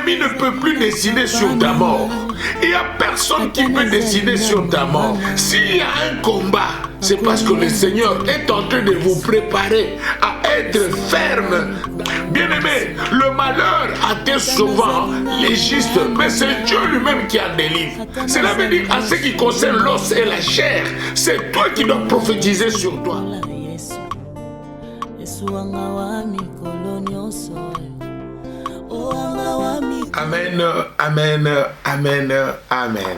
L'ennemi ne peut plus décider sur ta mort. Il n'y a personne qui peut décider sur ta mort. S'il y a un combat, c'est parce que le Seigneur est en train de vous préparer à être ferme. Bien-aimé, le malheur atteint souvent les justes, mais c'est Dieu lui-même qui en délivre. Cela veut dire, en ce qui concerne l'os et la chair, c'est toi qui dois prophétiser sur toi. Amen, amen, amen, amen.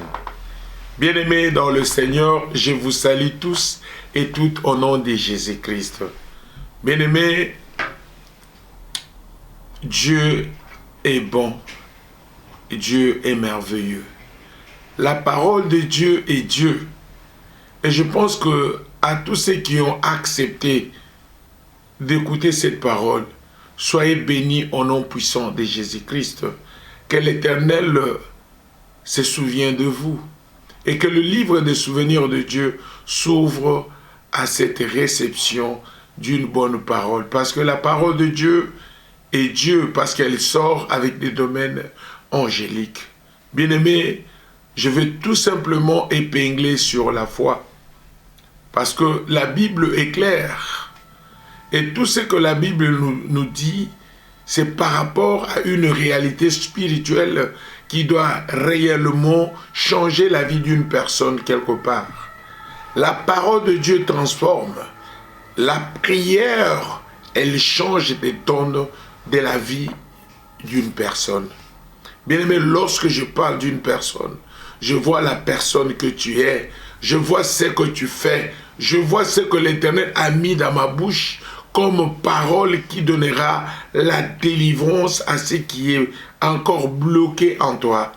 Bien-aimés dans le Seigneur, je vous salue tous et toutes au nom de Jésus-Christ. Bien-aimés, Dieu est bon, Dieu est merveilleux. La parole de Dieu est Dieu. Et je pense que à tous ceux qui ont accepté d'écouter cette parole, soyez bénis au nom puissant de Jésus-Christ. Que l'Éternel se souvienne de vous et que le livre des souvenirs de Dieu s'ouvre à cette réception d'une bonne parole. Parce que la parole de Dieu est Dieu, parce qu'elle sort avec des domaines angéliques. Bien-aimés, je vais tout simplement épingler sur la foi. Parce que la Bible est claire. Et tout ce que la Bible nous dit, c'est par rapport à une réalité spirituelle qui doit réellement changer la vie d'une personne quelque part. La parole de Dieu transforme. La prière, elle change des tonnes de la vie d'une personne. Bien aimé, lorsque je parle d'une personne, je vois la personne que tu es, je vois ce que tu fais, je vois ce que l'Éternel a mis dans ma bouche comme parole qui donnera la délivrance à ce qui est encore bloqué en toi.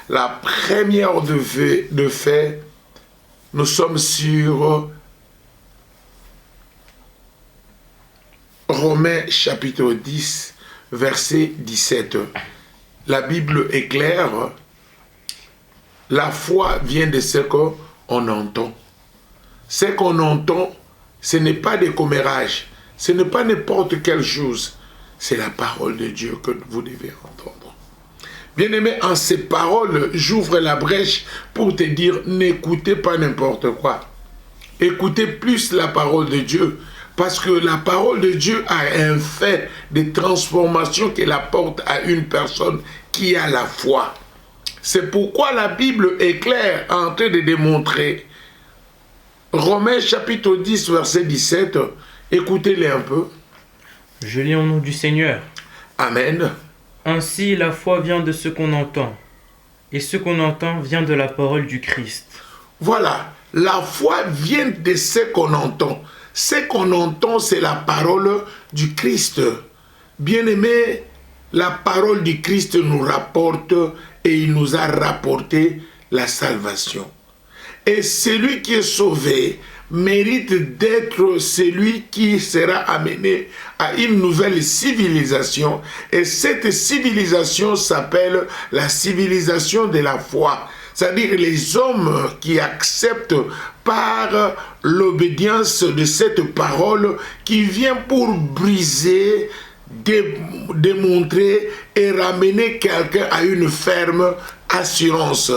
La première de fait, nous sommes sur Romains chapitre 10, verset 17. La Bible est claire. La foi vient de ce qu'on entend. Ce qu'on entend, ce n'est pas des commérages. Ce n'est pas n'importe quelle chose. C'est la parole de Dieu que vous devez entendre. Bien-aimé, en ces paroles, j'ouvre la brèche pour te dire, n'écoutez pas n'importe quoi. Écoutez plus la parole de Dieu. Parce que la parole de Dieu a un fait de transformation qu'elle apporte à une personne qui a la foi. C'est pourquoi la Bible est claire en train de démontrer. Romains chapitre 10, verset 17, écoutez-les un peu. Je lis au nom du Seigneur. Amen. Ainsi, la foi vient de ce qu'on entend, et ce qu'on entend vient de la parole du Christ. Voilà, la foi vient de ce qu'on entend. Ce qu'on entend, c'est la parole du Christ. Bien-aimé, la parole du Christ nous rapporte et il nous a rapporté la salvation. Et celui qui est sauvé mérite d'être celui qui sera amené à une nouvelle civilisation. Et cette civilisation s'appelle la civilisation de la foi. C'est-à-dire les hommes qui acceptent par l'obédience de cette parole qui vient pour briser, démontrer et ramener quelqu'un à une ferme assurance.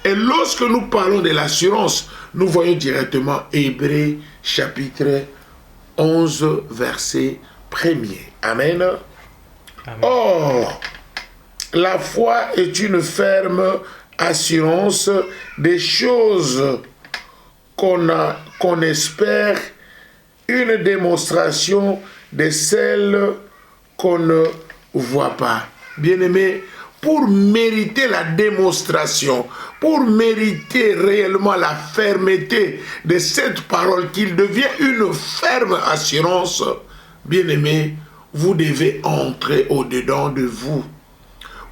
Et lorsque nous parlons de l'assurance, nous voyons directement Hébreux chapitre 11, verset 1er. Amen. Amen. Or, la foi est une ferme assurance des choses qu'on espère, une démonstration de celles qu'on ne voit pas. Bien-aimé, pour mériter la démonstration, pour mériter réellement la fermeté de cette parole, qu'il devient une ferme assurance, bien-aimé, vous devez entrer au-dedans de vous.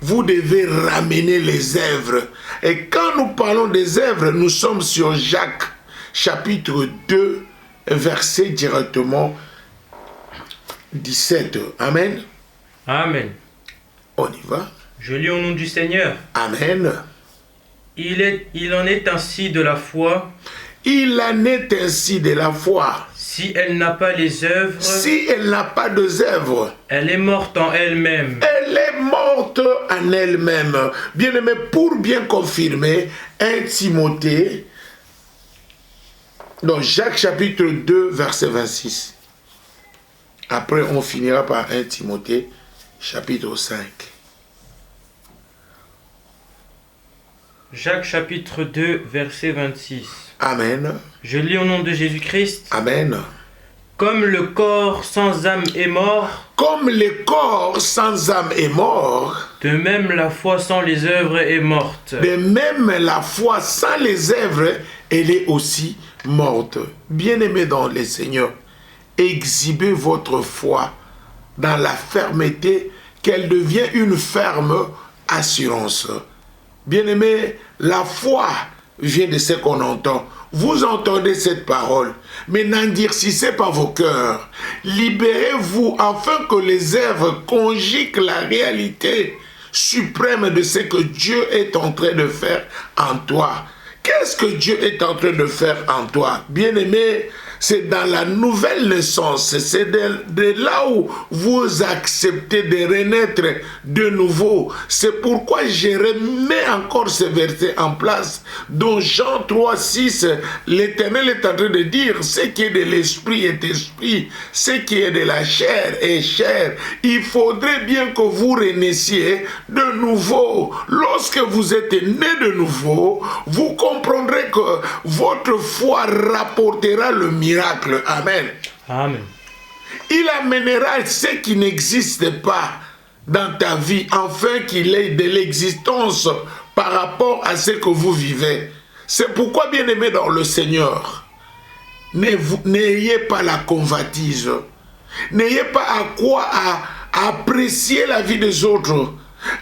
Vous devez ramener les œuvres. Et quand nous parlons des œuvres, nous sommes sur Jacques, chapitre 2, verset directement 17. Amen. Amen. On y va. Je lis au nom du Seigneur. Amen. Il en est ainsi de la foi. Il en est ainsi de la foi. Si elle n'a pas les œuvres, Si elle n'a pas d'œuvres, elle est morte en elle-même. elle elle est morte en elle-même. Bien-aimé, pour bien confirmer, 1 Timothée, donc Jacques chapitre 2, verset 26. Après, on finira par 1 Timothée, chapitre 5. Jacques chapitre 2, verset 26. Amen. Je lis au nom de Jésus-Christ. Amen. Comme le corps sans âme est mort, comme le corps sans âme est mort, de même la foi sans les œuvres est morte. de même la foi sans les œuvres, elle est aussi morte. Bien-aimés dans le Seigneur, exhibez votre foi dans la fermeté, qu'elle devient une ferme assurance. Bien-aimés, la foi vient de ce qu'on entend. Vous entendez cette parole, mais n'endurcissez pas vos cœurs. Libérez-vous afin que les œuvres conjuguent la réalité suprême de ce que Dieu est en train de faire en toi. Qu'est-ce que Dieu est en train de faire en toi? Bien-aimé, c'est dans la nouvelle naissance, c'est de là où vous acceptez de renaître de nouveau. C'est pourquoi je remets encore ce verset en place, dont Jean 3, 6, l'Éternel est en train de dire, ce qui est de l'esprit est esprit, ce qui est de la chair est chair. Il faudrait bien que vous renaissiez de nouveau. Lorsque vous êtes né de nouveau, vous comprendrez que votre foi rapportera le miracle. Amen. Amen. Il amènera ce qui n'existe pas dans ta vie, afin qu'il ait de l'existence par rapport à ce que vous vivez. C'est pourquoi, bien-aimés dans le Seigneur, n'ayez pas la convoitise. N'ayez pas à quoi à apprécier la vie des autres.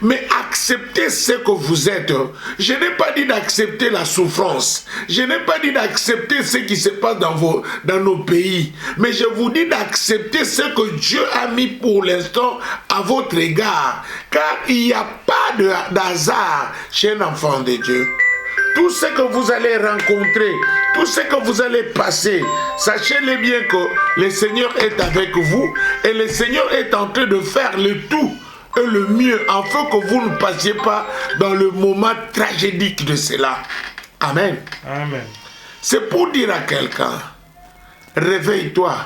Mais acceptez ce que vous êtes. Je n'ai pas dit d'accepter la souffrance. Je n'ai pas dit d'accepter ce qui se passe dans nos pays. Mais je vous dis d'accepter ce que Dieu a mis pour l'instant à votre égard. Car il n'y a pas d'hasard chez un enfant de Dieu. Tout ce que vous allez rencontrer, tout ce que vous allez passer, sachez-le bien que le Seigneur est avec vous et le Seigneur est en train de faire le tout et le mieux, afin que vous ne passiez pas dans le moment tragédique de cela. Amen. Amen. C'est pour dire à quelqu'un, réveille-toi,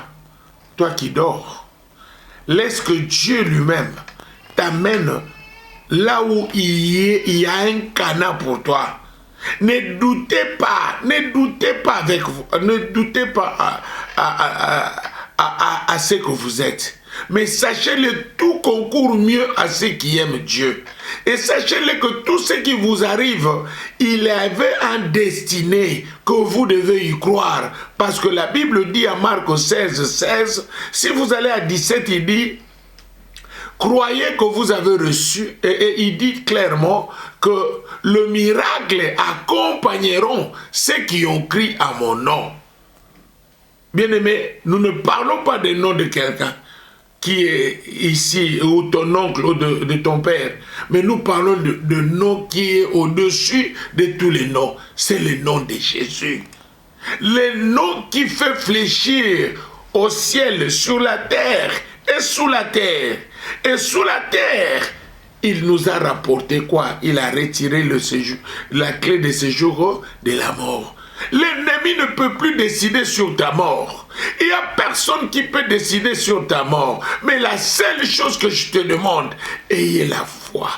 toi qui dors. Laisse que Dieu lui-même t'amène là où il y a un canard pour toi. Ne doutez pas avec vous, ne doutez pas à ce que vous êtes. Mais sachez-le, tout concourt mieux à ceux qui aiment Dieu. Et sachez-le que tout ce qui vous arrive, il avait un destiné que vous devez y croire. Parce que la Bible dit à Marc 16, 16, si vous allez à 17, il dit, croyez que vous avez reçu, et il dit clairement que le miracle accompagneront ceux qui ont crié à mon nom. Bien-aimé, nous ne parlons pas du nom de quelqu'un qui est ici, ou ton oncle, ou de ton père. Mais nous parlons de nom qui est au-dessus de tous les noms. C'est le nom de Jésus. Le nom qui fait fléchir au ciel, sur la terre, et sous la terre. Et sous la terre, il nous a rapporté quoi? Il a retiré le séjour, la clé de séjour de la mort. L'ennemi ne peut plus décider sur ta mort. Il n'y a personne qui peut décider sur ta mort. Mais la seule chose que je te demande, ayez la foi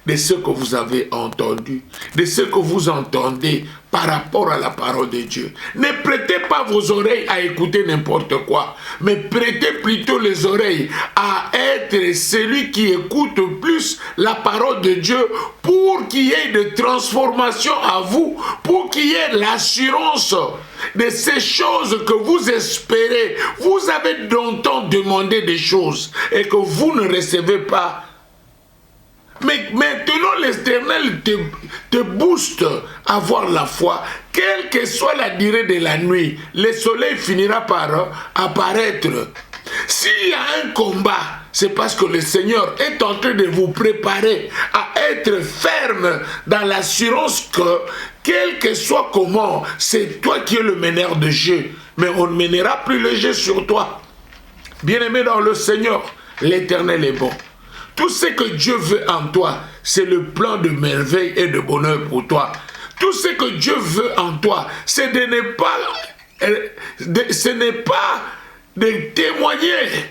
de ce que vous avez entendu, de ce que vous entendez par rapport à la parole de Dieu. Ne prêtez pas vos oreilles à écouter n'importe quoi, mais prêtez plutôt les oreilles à être celui qui écoute plus la parole de Dieu pour qu'il y ait de transformation à vous, pour qu'il y ait l'assurance de ces choses que vous espérez. Vous avez longtemps demandé des choses et que vous ne recevez pas. Mais maintenant, l'Éternel te booste à avoir la foi. Quelle que soit la durée de la nuit, le soleil finira par apparaître. S'il y a un combat, c'est parce que le Seigneur est en train de vous préparer à être ferme dans l'assurance que, quel que soit comment, c'est toi qui es le meneur de jeu. Mais on ne mènera plus le jeu sur toi. Bien-aimé dans le Seigneur, L'Éternel est bon. Tout ce que Dieu veut en toi, c'est le plan de merveille et de bonheur pour toi. Tout ce que Dieu veut en toi, c'est ce n'est pas de témoigner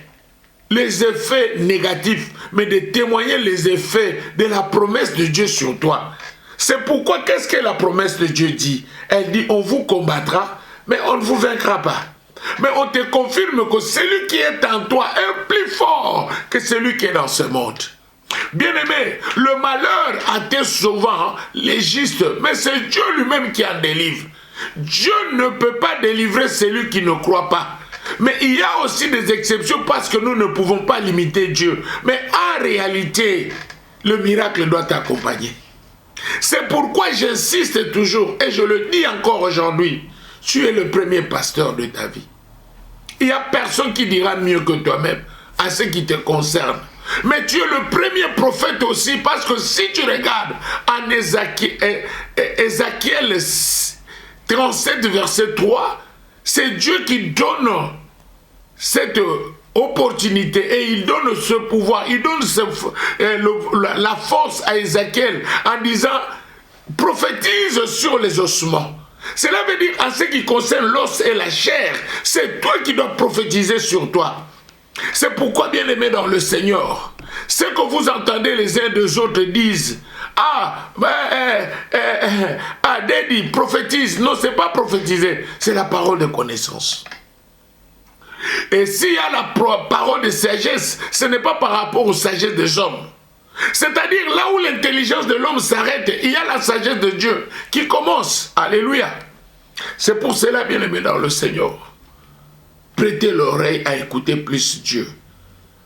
les effets négatifs, mais de témoigner les effets de la promesse de Dieu sur toi. C'est pourquoi, qu'est-ce que la promesse de Dieu dit? Elle dit, on vous combattra, mais on ne vous vaincra pas. Mais on te confirme que celui qui est en toi est plus fort que celui qui est dans ce monde. Bien-aimé, le malheur atteint souvent les justes, mais c'est Dieu lui-même qui en délivre. Dieu ne peut pas délivrer celui qui ne croit pas. Mais il y a aussi des exceptions parce que nous ne pouvons pas limiter Dieu. Mais en réalité, le miracle doit t'accompagner. C'est pourquoi j'insiste toujours, et je le dis encore aujourd'hui, tu es le premier pasteur de ta vie. Il n'y a personne qui dira mieux que toi-même à ce qui te concerne. Mais tu es le premier prophète aussi, parce que si tu regardes en Ézéchiel 37, verset 3, c'est Dieu qui donne cette opportunité et il donne ce pouvoir, il donne la force à Ézéchiel en disant « prophétise sur les ossements ». Cela veut dire en ce qui concerne l'os et la chair, c'est toi qui dois prophétiser sur toi. C'est pourquoi, bien-aimés dans le Seigneur, ce que vous entendez les uns des autres disent « Dédi, prophétise ». Non, ce n'est pas prophétiser, c'est la parole de connaissance. Et s'il y a la parole de sagesse, ce n'est pas par rapport aux sagesses des hommes. C'est-à-dire là où l'intelligence de l'homme s'arrête, il y a la sagesse de Dieu qui commence. Alléluia. C'est pour cela, bien-aimés dans le Seigneur, prêtez l'oreille à écouter plus Dieu.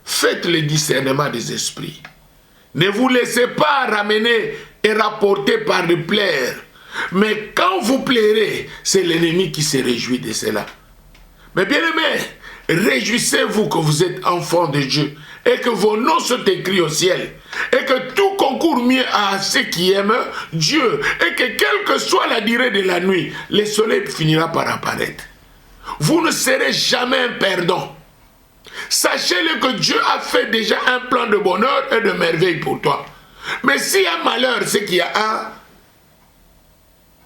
Faites le discernement des esprits. Ne vous laissez pas ramener et rapporter par le plaire. Mais quand vous plairez, c'est l'ennemi qui se réjouit de cela. Mais bien-aimés, réjouissez-vous que vous êtes enfants de Dieu et que vos noms sont écrits au ciel et que tout concourt mieux à ceux qui aiment Dieu et que quelle que soit la durée de la nuit, le soleil finira par apparaître. Vous ne serez jamais un perdant. Sachez-le que Dieu a fait déjà un plan de bonheur et de merveille pour toi. Mais s'il y a un malheur, c'est qu'il y a un...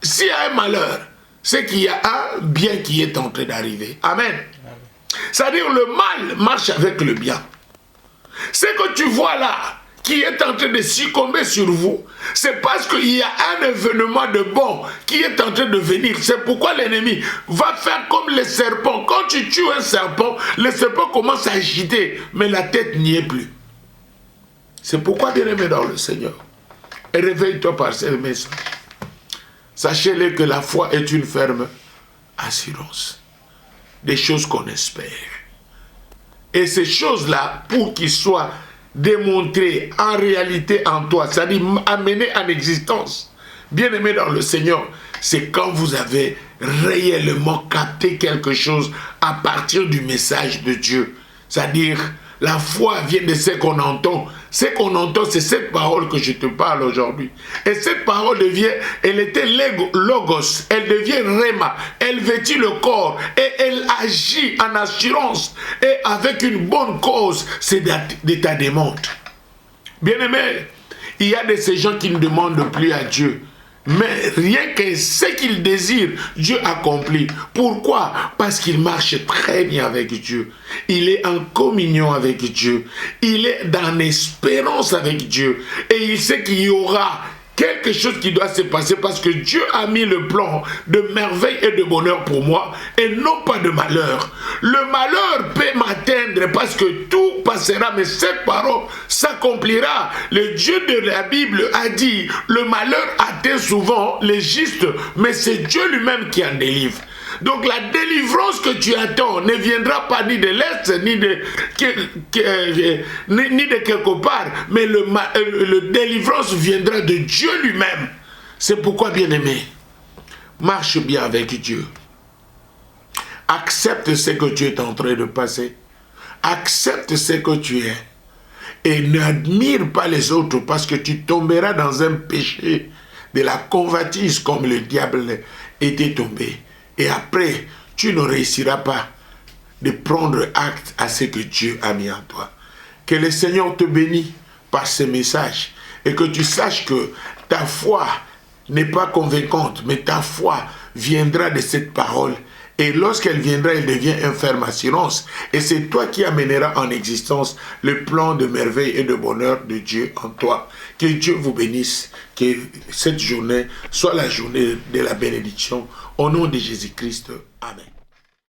S'il y a un malheur, c'est qu'il y a un bien qui est en train d'arriver. Amen. C'est-à-dire le mal marche avec le bien. Ce que tu vois là, qui est en train de succomber sur vous, c'est parce qu'il y a un événement de bon qui est en train de venir. C'est pourquoi l'ennemi va faire comme les serpents. Quand tu tues un serpent, le serpent commence à agiter, mais la tête n'y est plus. C'est pourquoi, bien-aimé dans le Seigneur, réveille-toi par ce message. Sachez-le que la foi est une ferme assurance des choses qu'on espère. Et ces choses-là, pour qu'ils soient démontrées en réalité en toi, c'est-à-dire amenées en existence, bien-aimé dans le Seigneur, c'est quand vous avez réellement capté quelque chose à partir du message de Dieu. C'est-à-dire, la foi vient de ce qu'on entend. Ce qu'on entend, c'est cette parole que je te parle aujourd'hui. Et cette parole devient, elle était logos, elle devient rhéma, elle vêtit le corps et elle agit en assurance et avec une bonne cause, c'est de ta demande. Bien-aimé, il y a de ces gens qui ne demandent plus à Dieu. Mais rien que ce qu'il désire, Dieu accomplit. Pourquoi? Parce qu'il marche très bien avec Dieu. Il est en communion avec Dieu. Il est dans l'espérance avec Dieu. Et il sait qu'il y aura quelque chose qui doit se passer parce que Dieu a mis le plan de merveille et de bonheur pour moi et non pas de malheur. Le malheur peut m'atteindre parce que tout passera, mais cette parole s'accomplira. Le Dieu de la Bible a dit, le malheur atteint souvent les justes, mais c'est Dieu lui-même qui en délivre. Donc la délivrance que tu attends ne viendra pas ni de l'Est, ni de quelque part, mais le délivrance viendra de Dieu lui-même. C'est pourquoi, bien-aimé, marche bien avec Dieu. Accepte ce que tu es en train de passer. Accepte ce que tu es. Et n'admire pas les autres parce que tu tomberas dans un péché de la convoitise comme le diable était tombé. Et après, tu ne réussiras pas de prendre acte à ce que Dieu a mis en toi. Que le Seigneur te bénisse par ces messages et que tu saches que ta foi n'est pas convaincante, mais ta foi viendra de cette parole. Et lorsqu'elle viendra, elle devient une ferme assurance. Et c'est toi qui amèneras en existence le plan de merveille et de bonheur de Dieu en toi. Que Dieu vous bénisse. Que cette journée soit la journée de la bénédiction. Au nom de Jésus-Christ. Amen.